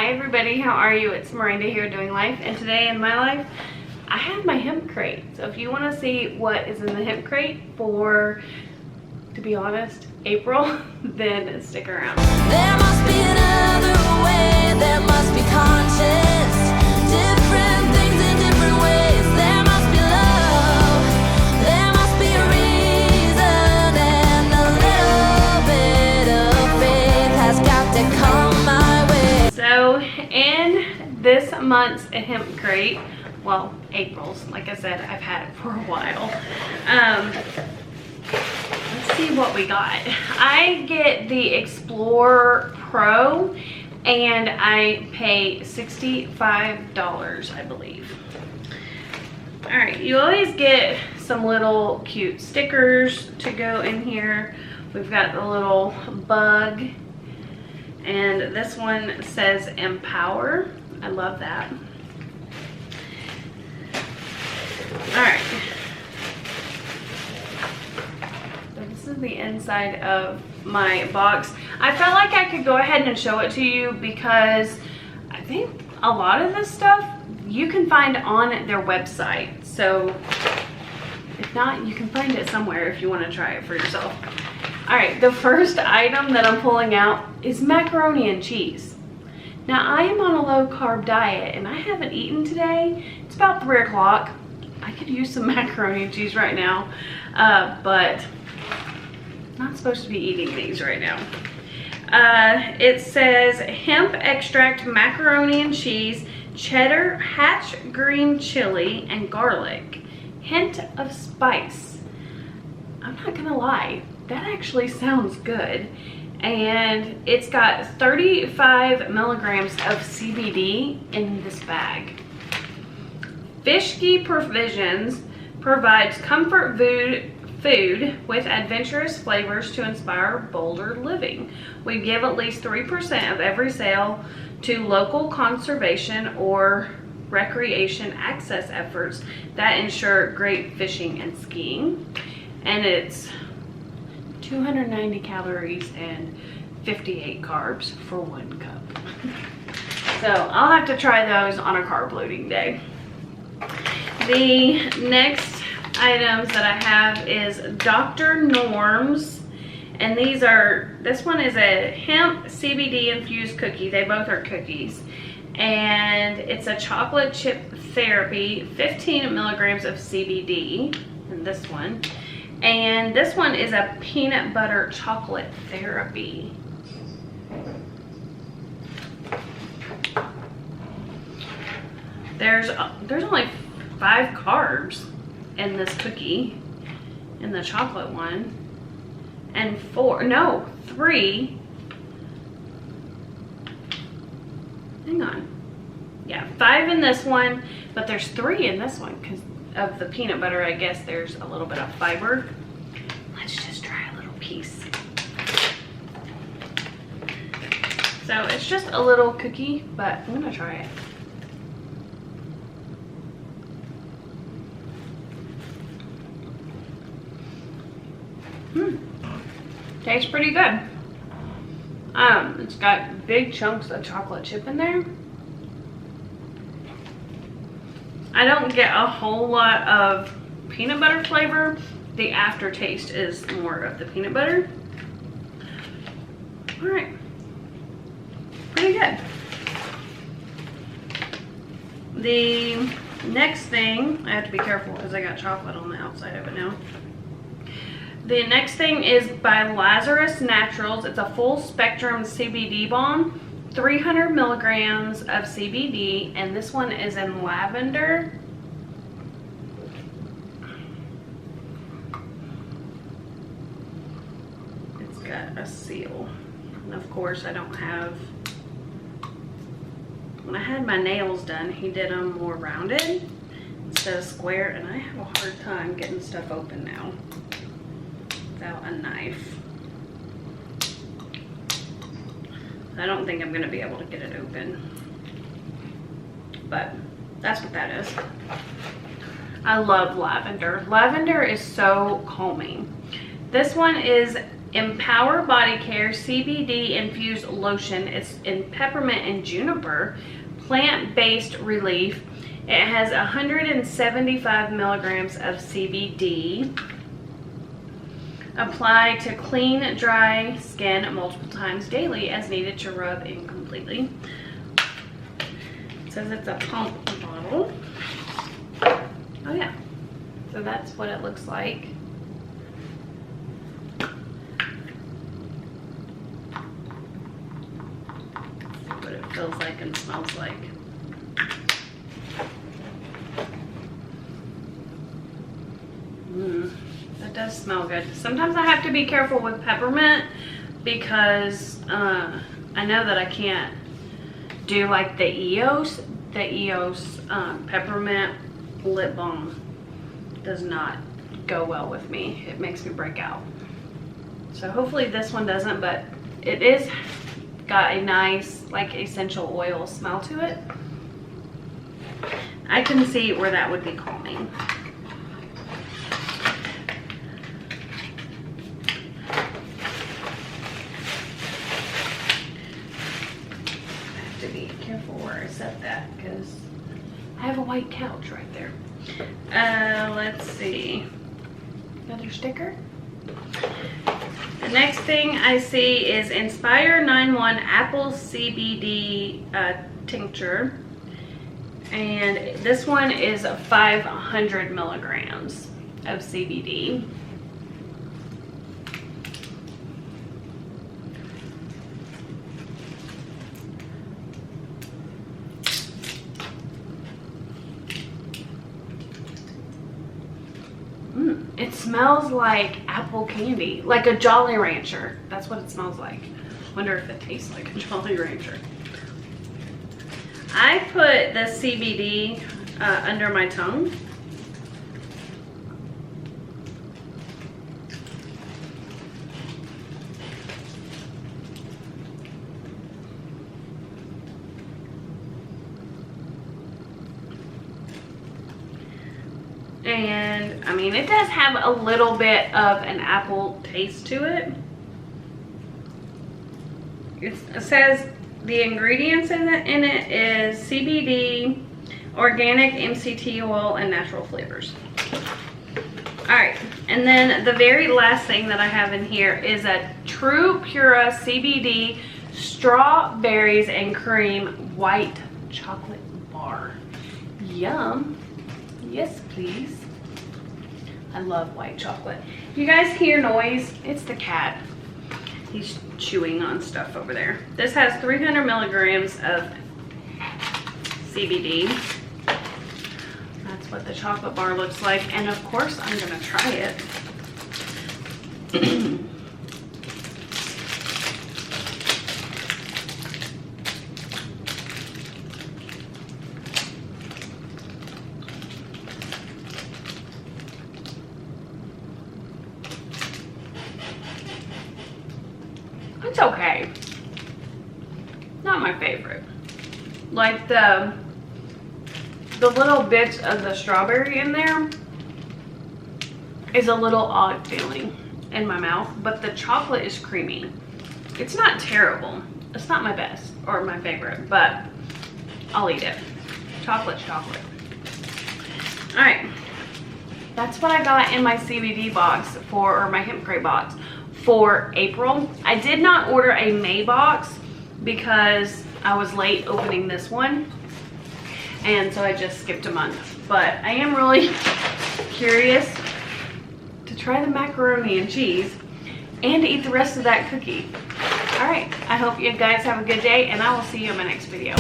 Hi everybody, how are you? It's Miranda here doing life, and today in my life I have my hemp crate. So if you want to see what is in the hemp crate for, to be honest, April, then stick around. There must be another way, there must be conscious, different things in different ways. There must be love, there must be a reason, and a little bit of faith has got to come my way. So in this month's hemp crate, well, April's, like I said, I've had it for a while. Let's see what we got. I get the Explorer Pro and I pay $65, I believe. All right, you always get some little cute stickers to go in here. We've got the little bug, and this one says Empower. I love that. All right. This is the inside of my box. I felt like I could go ahead and show it to you because I think a lot of this stuff you can find on their website. So if not, you can find it somewhere if you want to try it for yourself. All right, the first item that I'm pulling out is macaroni and cheese. Now I am on a low carb diet and I haven't eaten today. It's about 3 o'clock. I could use some macaroni and cheese right now, but not supposed to be eating these right now. It says hemp extract macaroni and cheese, cheddar, hatch green chili, and garlic. Hint of spice. I'm not gonna lie, that actually sounds good. And it's got 35 milligrams of CBD in this bag. Fishkey Provisions provides comfort food with adventurous flavors to inspire bolder living. We give at least 3% of every sale to local conservation or recreation access efforts that ensure great fishing and skiing. And it's 290 calories and 58 carbs for 1 cup. So I'll have to try those on a carb loading day. The next items that I have is Dr. Norm's, and this one is a hemp CBD infused cookie. They both are cookies, and it's a chocolate chip therapy, 15 milligrams of CBD in this one, and this one is a peanut butter chocolate therapy. There's only 5 carbs in this cookie, in the chocolate one, and 3, hang on, yeah, 5 in this one, but there's 3 in this one because of the peanut butter. I guess there's a little bit of fiber. Let's just try a little piece. So it's just a little cookie, but I'm gonna try it. Tastes pretty good. It's got big chunks of chocolate chip in there. I don't get a whole lot of peanut butter flavor. The aftertaste is more of the peanut butter. All right, pretty good. The next thing, I have to be careful because I got chocolate on the outside of it now. The next thing is by Lazarus Naturals. It's a full spectrum CBD balm, 300 milligrams of CBD, and this one is in lavender. It's got a seal. And of course I don't have, when I had my nails done, he did them more rounded instead of square, and I have a hard time getting stuff open now without a knife. I don't think I'm gonna be able to get it open, but that's what that is. I love lavender. Lavender is so calming. This one is Empower Body Care CBD infused lotion. It's in peppermint and juniper, plant-based relief. It has 175 milligrams of CBD. Apply to clean, dry skin multiple times daily as needed to rub in completely. It says it's a pump bottle. Oh yeah, so that's what it looks like. What it feels like and smells like. That does smell good. Sometimes I have to be careful with peppermint because I know that I can't do like the EOS. The EOS peppermint lip balm does not go well with me. It makes me break out. So hopefully this one doesn't, but it is got a nice like essential oil smell to it. I can see where that would be calming. I have to be careful where I set that because I have a white couch right there. Let's see. Another sticker. The next thing I see is Inspire 9-1 Apple CBD tincture. And this one is 500 milligrams of CBD. It smells like apple candy, like a Jolly Rancher. That's what it smells like. Wonder if it tastes like a Jolly Rancher. I put the CBD under my tongue. And I mean, it does have a little bit of an apple taste to it. It says the ingredients in it is CBD, organic MCT oil, and natural flavors. All right, and then the very last thing that I have in here is a True Pura CBD strawberries and cream white chocolate bar. Yum. Yes, please. I love white chocolate. You guys hear noise? It's the cat. He's chewing on stuff over there. This has 300 milligrams of CBD. That's what the chocolate bar looks like. And of course, I'm gonna try it. It's okay. Not my favorite. Like the little bits of the strawberry in there is a little odd feeling in my mouth, but the chocolate is creamy. It's not terrible. It's not my best or my favorite, but I'll eat it. Chocolate's chocolate. All right. That's what I got in my CBD box or my hemp crate box for April. I did not order a May box because I was late opening this one, and so I just skipped a month. But I am really curious to try the macaroni and cheese and to eat the rest of that cookie. All right, I hope you guys have a good day, and I will see you in my next video.